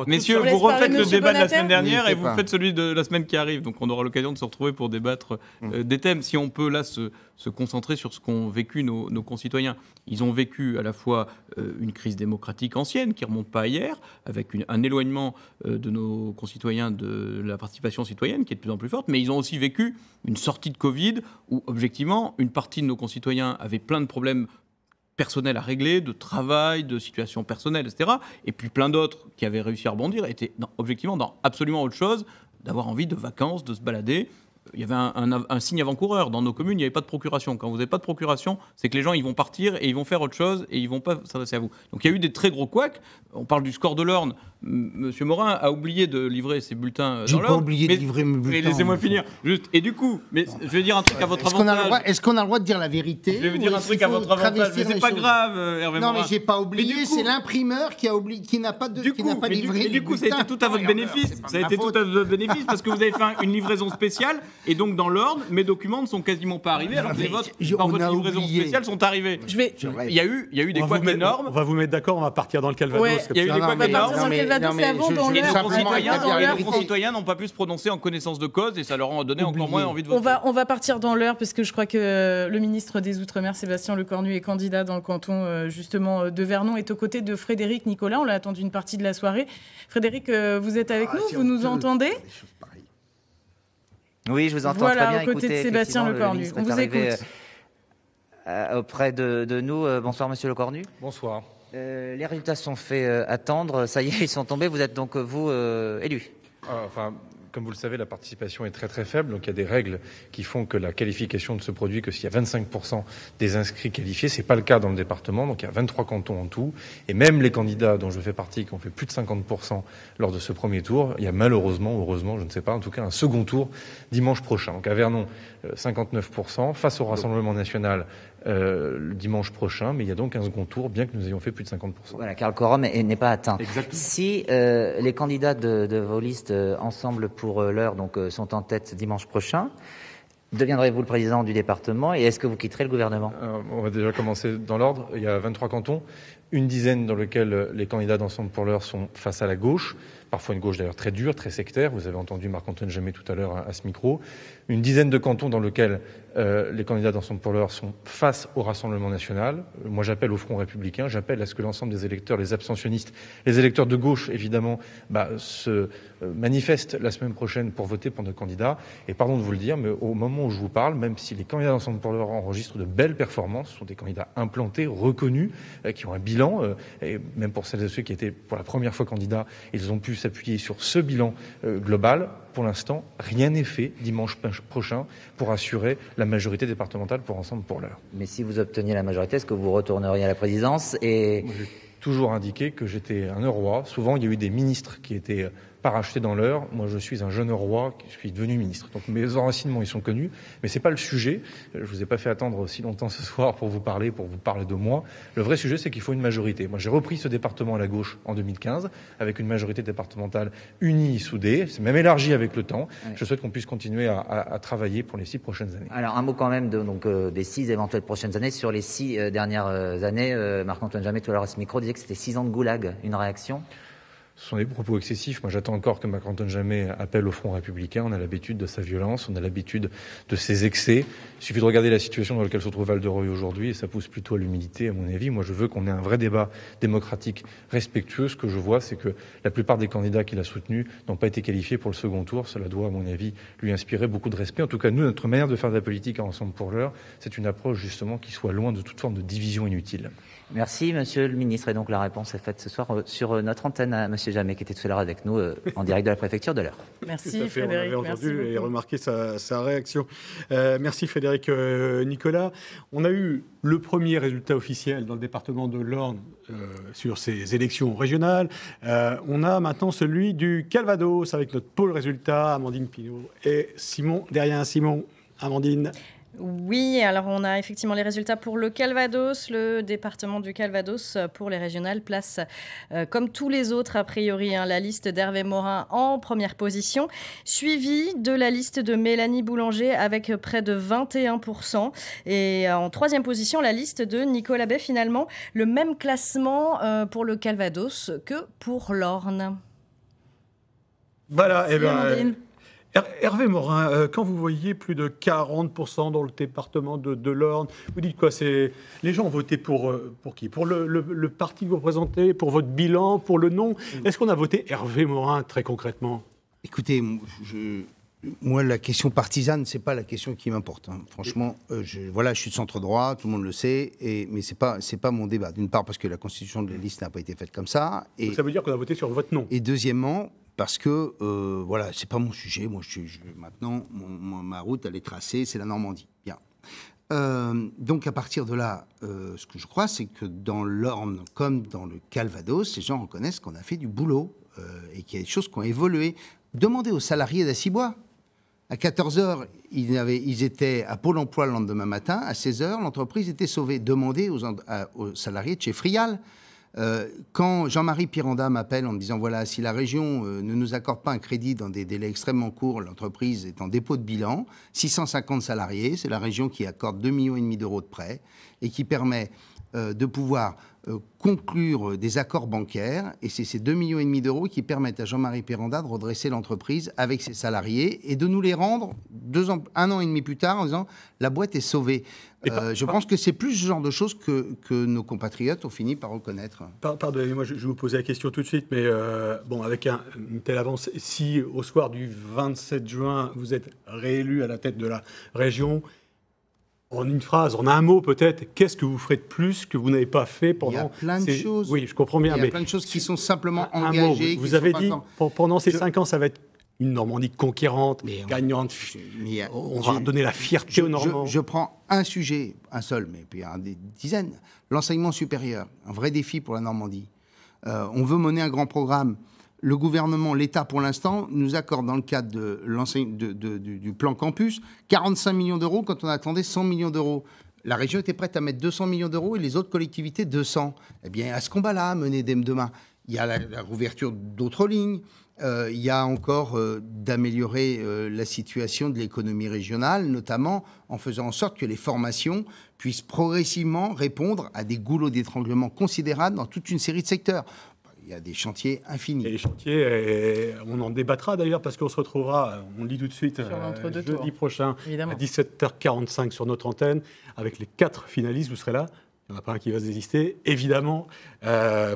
Messieurs, vous refaites le débat de la semaine dernière et vous faites celui de la semaine qui arrive. Donc on aura l'occasion de se retrouver pour débattre des thèmes. Si on peut là se concentrer sur ce qu'ont vécu nos concitoyens. Ils ont vécu à la fois une crise démocratique ancienne, qui ne remonte pas à hier, avec un éloignement de nos concitoyens de la participation citoyenne, qui est de plus en plus forte, mais ils ont aussi vécu une sortie de Covid, où objectivement, une partie de nos concitoyens avaient plein de problèmes personnels à régler, de travail, de situation personnelle, etc. Et puis plein d'autres qui avaient réussi à rebondir étaient objectivement dans absolument autre chose, d'avoir envie de vacances, de se balader. Il y avait un signe avant-coureur. Dans nos communes, il n'y avait pas de procuration. Quand vous n'avez pas de procuration, c'est que les gens ils vont partir et ils vont faire autre chose et ils ne vont pas s'adresser à vous. Donc il y a eu des très gros couacs. On parle du score de l'Orne. Monsieur Morin a oublié de livrer ses bulletins dans l'Orne. J'ai pas oublié de livrer mes bulletins. Laissez-moi finir. Et du coup, mais je vais dire un truc à votre avantage. Est-ce qu'on a le droit de dire la vérité? Je vais vous dire un truc à votre avantage. Mais c'est pas grave, Hervé Morin. Non, mais j'ai pas oublié. C'est l'imprimeur qui n'a pas livré. Et du coup, ça a été tout à votre bénéfice. Ça a été tout à votre bénéfice parce que vous avez fait une livraison spéciale et donc dans l'Orne, mes documents ne sont quasiment pas arrivés alors que les vôtres, dans votre livraison spéciale, sont arrivés. Il y a eu des couacs énormes. On va vous mettre d'accord, on va partir dans le Calvados. Il y a eu des couacs énormes. Et nos concitoyens n'ont pas pu se prononcer en connaissance de cause et ça leur a donné encore moins envie de voter. On va partir dans l'heure parce que je crois que le ministre des Outre-mer, Sébastien Lecornu, est candidat dans le canton justement de Vernon, est aux côtés de Frédéric Nicolas. On l'a attendu une partie de la soirée. Frédéric, vous êtes avec nous, vous nous entendez? Oui, je vous entends très bien. Voilà, aux côtés de Sébastien Lecornu. On vous écoute. Auprès de nous. Bonsoir, monsieur Lecornu. Bonsoir. Les résultats se sont fait attendre. Ça y est, ils sont tombés. Vous êtes donc, vous, élu. comme vous le savez, la participation est très très faible, donc il y a des règles qui font que la qualification ne se produit que s'il y a 25% des inscrits qualifiés. C'est pas le cas dans le département, donc il y a 23 cantons en tout, et même les candidats dont je fais partie qui ont fait plus de 50% lors de ce premier tour, il y a malheureusement, heureusement, je ne sais pas, en tout cas un second tour dimanche prochain. Donc à Vernon, 59% face au Rassemblement national dimanche prochain, mais il y a donc un second tour, bien que nous ayons fait plus de 50%. Voilà, car le quorum n'est pas atteint. Exactement. Si les candidats de vos listes Ensemble pour l'heure sont en tête dimanche prochain, deviendrez-vous le président du département et est-ce que vous quitterez le gouvernement? On va déjà commencer dans l'ordre. Il y a 23 cantons, une dizaine dans lesquels les candidats d'Ensemble pour l'heure sont face à la gauche, parfois une gauche d'ailleurs très dure, très sectaire. Vous avez entendu Marc-Antoine Jammet tout à l'heure à ce micro. Une dizaine de cantons dans lesquels les candidats d'Ensemble pour l'heure sont face au Rassemblement national. Moi, j'appelle au Front républicain, j'appelle à ce que l'ensemble des électeurs, les abstentionnistes, les électeurs de gauche, évidemment, se manifestent la semaine prochaine pour voter pour nos candidats. Et pardon de vous le dire, mais au moment où je vous parle, même si les candidats d'Ensemble pour l'heure enregistrent de belles performances, ce sont des candidats implantés, reconnus, qui ont un bilan, et même pour celles et ceux qui étaient pour la première fois candidats, ils ont pu s'appuyer sur ce bilan global. Pour l'instant, rien n'est fait dimanche prochain pour assurer la majorité départementale pour Ensemble pour l'heure. Mais si vous obteniez la majorité, est-ce que vous retourneriez à la présidence et... Moi, j'ai toujours indiqué que j'étais un roi. Souvent, il y a eu des ministres qui étaient parachetés dans l'heure. Moi, je suis un jeune roi qui suis devenu ministre. Donc mes enracinements, ils sont connus. Mais c'est pas le sujet. Je vous ai pas fait attendre aussi longtemps ce soir pour vous parler de moi. Le vrai sujet, c'est qu'il faut une majorité. Moi, j'ai repris ce département à la gauche en 2015 avec une majorité départementale unie et soudée. C'est même élargi avec le temps. Ouais. Je souhaite qu'on puisse continuer à travailler pour les 6 prochaines années. Alors, un mot quand même des 6 éventuelles prochaines années. Sur les 6 dernières années, Marc-Antoine Jammet, tout à l'heure à ce micro, disait que c'était 6 ans de goulag. Une réaction? Ce sont des propos excessifs. Moi, j'attends encore que Marc-Antoine Jammet appelle au Front républicain. On a l'habitude de sa violence, on a l'habitude de ses excès. Il suffit de regarder la situation dans laquelle se trouve Val-de-Reuil aujourd'hui et ça pousse plutôt à l'humilité, à mon avis. Moi, je veux qu'on ait un vrai débat démocratique respectueux. Ce que je vois, c'est que la plupart des candidats qu'il a soutenus n'ont pas été qualifiés pour le second tour. Cela doit, à mon avis, lui inspirer beaucoup de respect. En tout cas, nous, notre manière de faire de la politique Ensemble pour l'heure, c'est une approche, justement, qui soit loin de toute forme de division inutile. Merci, Monsieur le Ministre. Et donc, la réponse est faite ce soir sur notre antenne à Monsieur Jammet, qui était tout à l'heure avec nous en direct de la préfecture de l'Eure. Merci, On Frédéric. avait entendu et remarqué sa réaction. Merci, Frédéric. Nicolas, on a eu le premier résultat officiel dans le département de l'Orne sur ces élections régionales. On a maintenant celui du Calvados avec notre pôle résultat, Amandine Pinault et Simon. Derrière Simon, Amandine. Oui, alors on a effectivement les résultats pour le Calvados. Le département du Calvados pour les régionales place, comme tous les autres a priori, la liste d'Hervé Morin en première position, suivie de la liste de Mélanie Boulanger avec près de 21%. Et en troisième position, la liste de Nicolas Bay, finalement, le même classement pour le Calvados que pour l'Orne. Voilà, et bien... Hervé Morin, quand vous voyez plus de 40% dans le département de l'Orne, vous dites quoi? Les gens ont voté pour qui? Pour le parti que vous représentez? Pour votre bilan? Pour le nom? Est-ce qu'on a voté Hervé Morin très concrètement? Écoutez, moi, la question partisane, c'est pas la question qui m'importe. Franchement, je suis de centre droit, tout le monde le sait, mais c'est pas mon débat. D'une part, parce que la constitution de la liste n'a pas été faite comme ça. Donc ça veut dire qu'on a voté sur votre nom. Et deuxièmement, parce que c'est pas mon sujet. Moi, maintenant, ma route, elle est tracée, c'est la Normandie. Bien. Donc, à partir de là, ce que je crois, c'est que dans l'Orne, comme dans le Calvados, les gens reconnaissent qu'on a fait du boulot et qu'il y a des choses qui ont évolué. Demandez aux salariés d'Acibois. À 14h, ils étaient à Pôle emploi le lendemain matin. À 16h, l'entreprise était sauvée. Demandez aux salariés de chez Frial. Quand Jean-Marie Piranda m'appelle en me disant voilà, si la région ne nous accorde pas un crédit dans des délais extrêmement courts, l'entreprise est en dépôt de bilan, 650 salariés, c'est la région qui accorde 2,5 millions d'euros de prêts et qui permet de pouvoir conclure des accords bancaires, et c'est ces 2,5 millions d'euros qui permettent à Jean-Marie Piranda de redresser l'entreprise avec ses salariés et de nous les rendre 1 an et demi plus tard en disant la boîte est sauvée. Je pense que c'est plus ce genre de choses que nos compatriotes ont fini par reconnaître. Pardonnez-moi, je vais vous poser la question tout de suite, mais avec une telle avance, si au soir du 27 juin, vous êtes réélu à la tête de la région, en une phrase, en un mot peut-être, qu'est-ce que vous ferez de plus que vous n'avez pas fait pendant... Il y a plein de choses. Oui, je comprends bien. Il y a plein de choses qui sont simplement engagées. Vous avez dit, pendant ces 5 ans, ça va être une Normandie conquérante, gagnante. On va redonner la fierté aux Normands. Je prends un sujet, un seul, mais puis des dizaines. L'enseignement supérieur, un vrai défi pour la Normandie. On veut mener un grand programme. Le gouvernement, l'État pour l'instant, nous accorde dans le cadre du plan campus 45 millions d'euros quand on attendait 100 millions d'euros. La région était prête à mettre 200 millions d'euros et les autres collectivités 200. Eh bien, à ce combat-là, mener dès demain, il y a la rouverture d'autres lignes. Il y a encore d'améliorer la situation de l'économie régionale, notamment en faisant en sorte que les formations puissent progressivement répondre à des goulots d'étranglement considérables dans toute une série de secteurs. Il y a des chantiers infinis. Et les chantiers, et on en débattra d'ailleurs parce qu'on se retrouvera, on le dit tout de suite, jeudi prochain à 17h45 sur notre antenne avec les 4 finalistes. Vous serez là. Il n'y en a pas un qui va se désister, évidemment,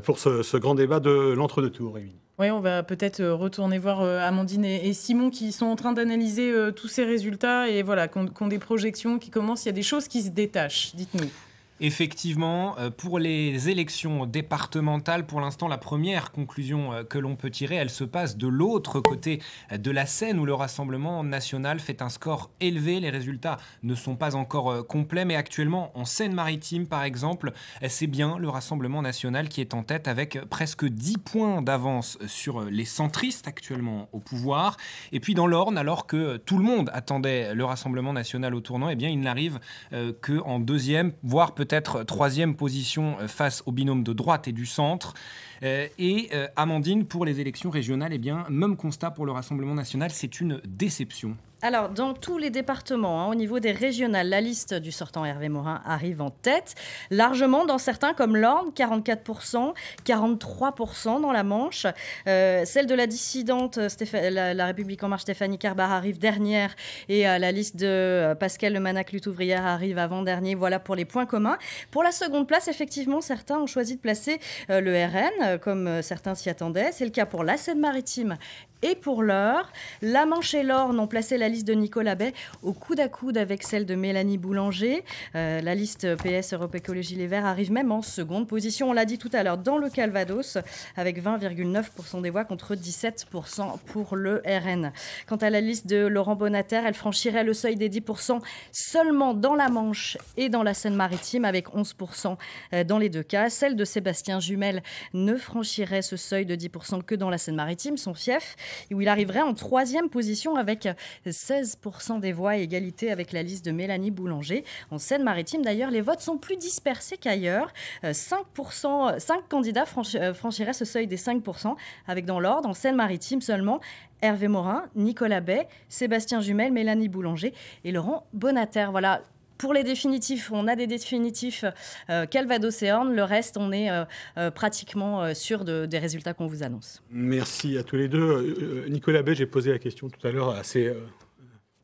pour ce grand débat de l'entre-deux tours. Oui, on va peut-être retourner voir Amandine et Simon qui sont en train d'analyser tous ces résultats et voilà, qui ont des projections qui commencent. Il y a des choses qui se détachent. Dites-nous. Effectivement, pour les élections départementales, pour l'instant, la première conclusion que l'on peut tirer, elle se passe de l'autre côté de la Seine où le Rassemblement national fait un score élevé. Les résultats ne sont pas encore complets, mais actuellement, en Seine-Maritime, par exemple, c'est bien le Rassemblement national qui est en tête avec presque 10 points d'avance sur les centristes actuellement au pouvoir. Et puis dans l'Orne, alors que tout le monde attendait le Rassemblement national au tournant, eh bien, il n'arrive qu'en deuxième, voire peut-être troisième position face au binôme de droite et du centre. Amandine, pour les élections régionales, eh bien, même constat pour le Rassemblement national, c'est une déception. Alors, dans tous les départements, au niveau des régionales, la liste du sortant Hervé Morin arrive en tête, largement dans certains comme l'Orne, 44%, 43% dans la Manche. Celle de la dissidente la République En Marche, Stéphanie Carbar, arrive dernière et la liste de Pascal Lemanac, Lutte ouvrière, arrive avant-dernier. Voilà pour les points communs. Pour la seconde place, effectivement, certains ont choisi de placer le RN, comme certains s'y attendaient. C'est le cas pour la Seine-Maritime et pour l'Eure. La Manche et l'Orne ont placé la liste de Nicolas Bay au coude à coude avec celle de Mélanie Boulanger. La liste PS Europe Écologie Les Verts arrive même en seconde position. On l'a dit tout à l'heure, dans le Calvados, avec 20,9% des voix contre 17% pour le RN. Quant à la liste de Laurent Bonnater, elle franchirait le seuil des 10% seulement dans la Manche et dans la Seine-Maritime, avec 11% dans les deux cas. Celle de Sébastien Jumel ne franchirait ce seuil de 10% que dans la Seine-Maritime, son fief, où il arriverait en troisième position avec 16% des voix, et égalité avec la liste de Mélanie Boulanger. En Seine-Maritime, d'ailleurs, les votes sont plus dispersés qu'ailleurs. 5 candidats franchiraient ce seuil des 5%, avec dans l'ordre, en Seine-Maritime seulement, Hervé Morin, Nicolas Bay, Sébastien Jumel, Mélanie Boulanger et Laurent Bonnater. Voilà. Pour les définitifs, on a des définitifs Calvados et Orne. Le reste, on est pratiquement sûr des résultats qu'on vous annonce. Merci à tous les deux. Nicolas Bay, j'ai posé la question tout à l'heure assez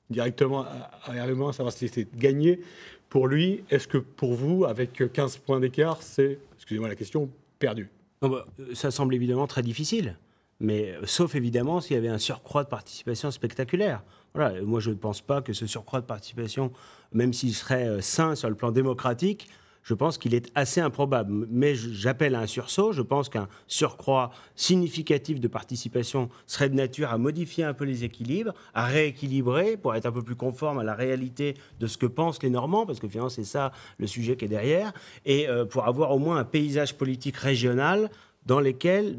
directement à Hervé Morin, savoir si c'était gagné pour lui. Est-ce que pour vous, avec 15 points d'écart, c'est, excusez-moi la question, perdu? Ça semble évidemment très difficile. Mais sauf évidemment s'il y avait un surcroît de participation spectaculaire. Voilà, moi je ne pense pas que ce surcroît de participation, même s'il serait sain sur le plan démocratique, je pense qu'il est assez improbable. Mais j'appelle à un sursaut. Je pense qu'un surcroît significatif de participation serait de nature à modifier un peu les équilibres, à rééquilibrer pour être un peu plus conforme à la réalité de ce que pensent les Normands, parce que finalement c'est ça le sujet qui est derrière, et pour avoir au moins un paysage politique régional dans lequel,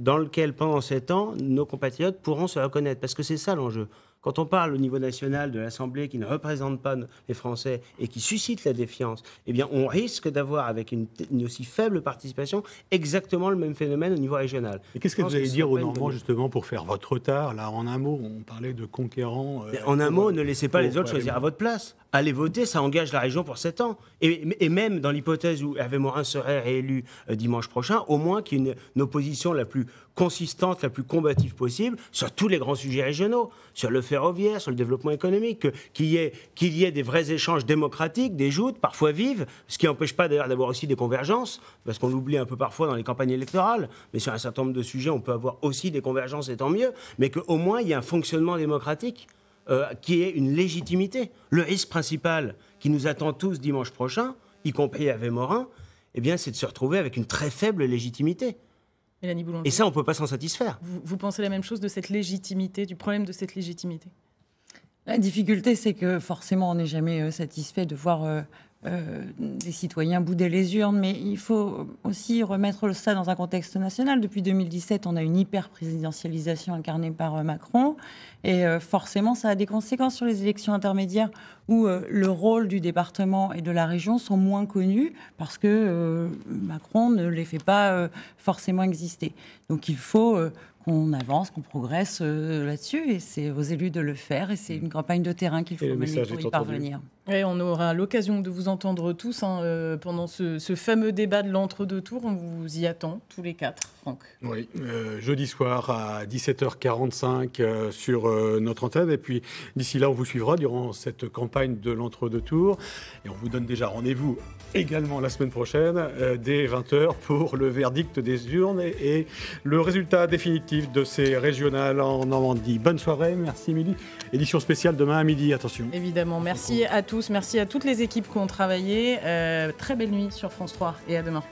pendant 7 ans, nos compatriotes pourront se reconnaître. Parce que c'est ça l'enjeu. Quand on parle au niveau national de l'Assemblée qui ne représente pas les Français et qui suscite la défiance, eh bien, on risque d'avoir, avec une aussi faible participation, exactement le même phénomène au niveau régional. Et qu'est-ce que vous allez dire aux Normands, justement, pour faire votre retard? Là, en un mot, on parlait de conquérants. En un mot, ne laissez pas les autres choisir à votre place. Allez voter, ça engage la région pour 7 ans. Et même dans l'hypothèse où Hervé Morin serait réélu dimanche prochain, au moins qu'il y ait une opposition la plus consistante, la plus combative possible sur tous les grands sujets régionaux, sur le ferroviaire, sur le développement économique, qu'il y ait des vrais échanges démocratiques, des joutes, parfois vives, ce qui n'empêche pas d'ailleurs d'avoir aussi des convergences, parce qu'on l'oublie un peu parfois dans les campagnes électorales, mais sur un certain nombre de sujets, on peut avoir aussi des convergences, et tant mieux, mais qu'au moins il y ait un fonctionnement démocratique qui ait une légitimité. Le risque principal qui nous attend tous dimanche prochain, y compris Hervé Morin, eh bien, c'est de se retrouver avec une très faible légitimité. Mélanie Boulanger. Et ça, on ne peut pas s'en satisfaire. Vous pensez la même chose de cette légitimité, du problème de cette légitimité? La difficulté, c'est que forcément, on n'est jamais satisfait de voir des citoyens bouder les urnes, mais il faut aussi remettre ça dans un contexte national. Depuis 2017, on a une hyper-présidentialisation incarnée par Macron, et forcément, ça a des conséquences sur les élections intermédiaires où le rôle du département et de la région sont moins connus parce que Macron ne les fait pas forcément exister. Donc il faut qu'on avance, qu'on progresse là-dessus, et c'est aux élus de le faire, et c'est une campagne de terrain qu'il faut mener pour y parvenir. Et on aura l'occasion de vous entendre tous pendant ce fameux débat de l'entre-deux tours. On vous y attend, tous les quatre, Franck. Oui, jeudi soir à 17h45 sur notre antenne. Et puis d'ici là, on vous suivra durant cette campagne de l'entre-deux tours. Et on vous donne déjà rendez-vous également la semaine prochaine dès 20h pour le verdict des urnes et le résultat définitif de ces régionales en Normandie. Bonne soirée, merci Émilie. Édition spéciale demain à midi, attention. Évidemment, merci à tous, merci à toutes les équipes qui ont travaillé. Très belle nuit sur France 3 et à demain.